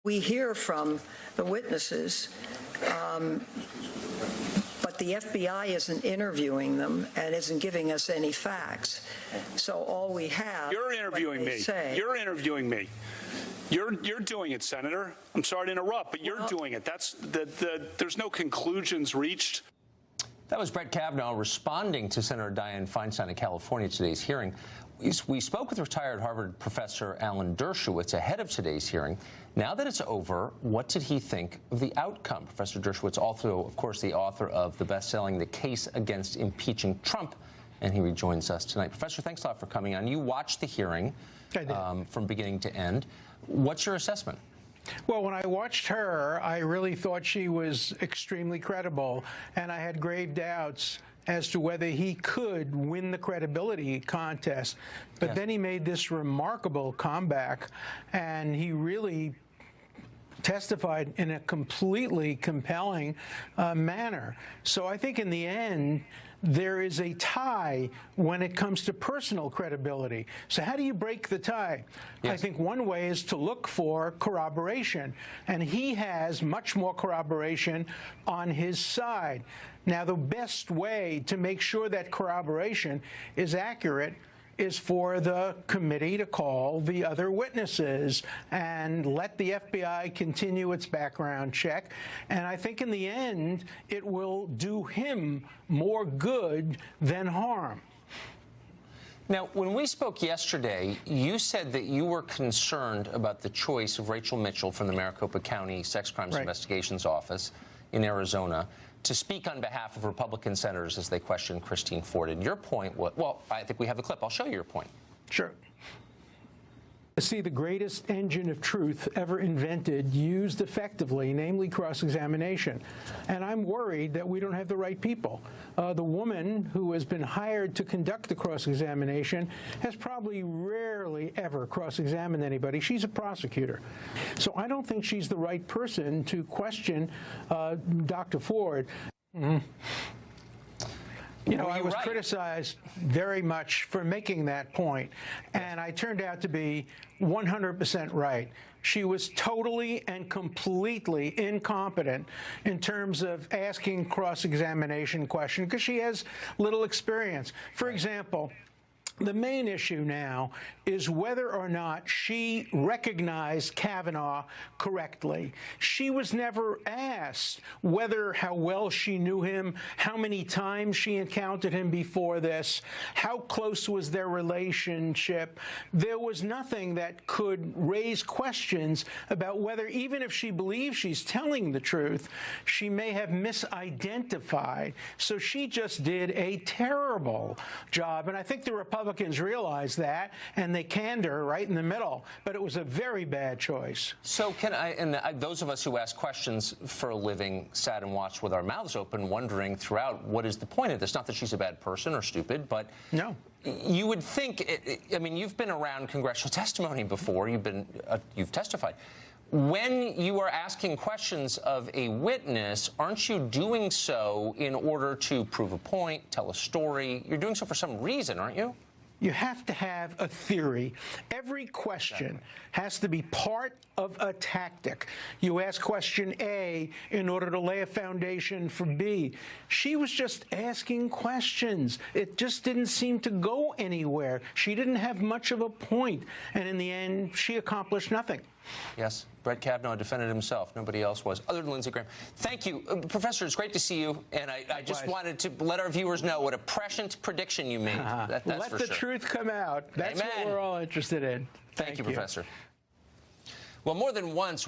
We hear from the witnesses, but the FBI isn't interviewing them and isn't giving us any facts. So all we have— You're interviewing me. You're interviewing me. You're doing it, Senator. I'm sorry to interrupt, but you're doing it. There's no conclusions reached. That was Brett Kavanaugh responding to Senator Dianne Feinstein in California today's hearing. We spoke with retired Harvard professor Alan Dershowitz ahead of today's hearing. Now that it's over, what did he think of the outcome? Professor Dershowitz, also, of course, the author of the best-selling The Case Against Impeaching Trump, and he rejoins us tonight. Professor, thanks a lot for coming on. You watched the hearing from beginning to end. What's your assessment? Well, when I watched her, I really thought she was extremely credible, and I had grave doubts as to whether he could win the credibility contest. But then he made this remarkable comeback, and he really testified in a completely compelling manner. So I think in the end, there is a tie when it comes to personal credibility. So how do you break the tie? Yes. I think one way is to look for corroboration, and he has much more corroboration on his side. Now, the best way to make sure that corroboration is accurate is for the committee to call the other witnesses and let the FBI continue its background check. And I think in the end, it will do him more good than harm. Now, when we spoke yesterday, you said that you were concerned about the choice of Rachel Mitchell from the Maricopa County Sex Crimes Investigations Office in Arizona to speak on behalf of Republican senators as they questioned Christine Ford. And your point was, well, I think we have the clip. I'll show you your point. Sure. See, the greatest engine of truth ever invented, used effectively, namely cross-examination. And I'm worried that we don't have the right people. The woman who has been hired to conduct the cross-examination has probably rarely ever cross-examined anybody. She's a prosecutor. So I don't think she's the right person to question Dr. Ford. You know, I was criticized very much for making that point, and I turned out to be 100% right. She was totally and completely incompetent in terms of asking cross-examination questions because she has little experience. For example, the main issue now is whether or not she recognized Kavanaugh correctly. She was never asked how well she knew him, how many times she encountered him before this, how close was their relationship. There was nothing that could raise questions about whether, even if she believes she's telling the truth, she may have misidentified. So she just did a terrible job, and I think the Republicans realized that, and they canned her right in the middle. But it was a very bad choice. So those of us who ask questions for a living sat and watched with our mouths open, wondering throughout, what is the point of this? Not that she's a bad person or stupid, but no. You would think, I mean, you've been around congressional testimony before. You've testified. When you are asking questions of a witness, aren't you doing so in order to prove a point, tell a story? You're doing so for some reason, aren't you? You have to have a theory. Every question has to be part of a tactic. You ask question A in order to lay a foundation for B. She was just asking questions. It just didn't seem to go anywhere. She didn't have much of a point. And in the end, she accomplished nothing. Yes, Brett Kavanaugh defended himself. Nobody else was, other than Lindsey Graham. Thank you. Professor, it's great to see you. And I just wanted to let our viewers know what a prescient prediction you made. That's let the truth come out. That's what we're all interested in. Thank you, Professor. Well, more than once,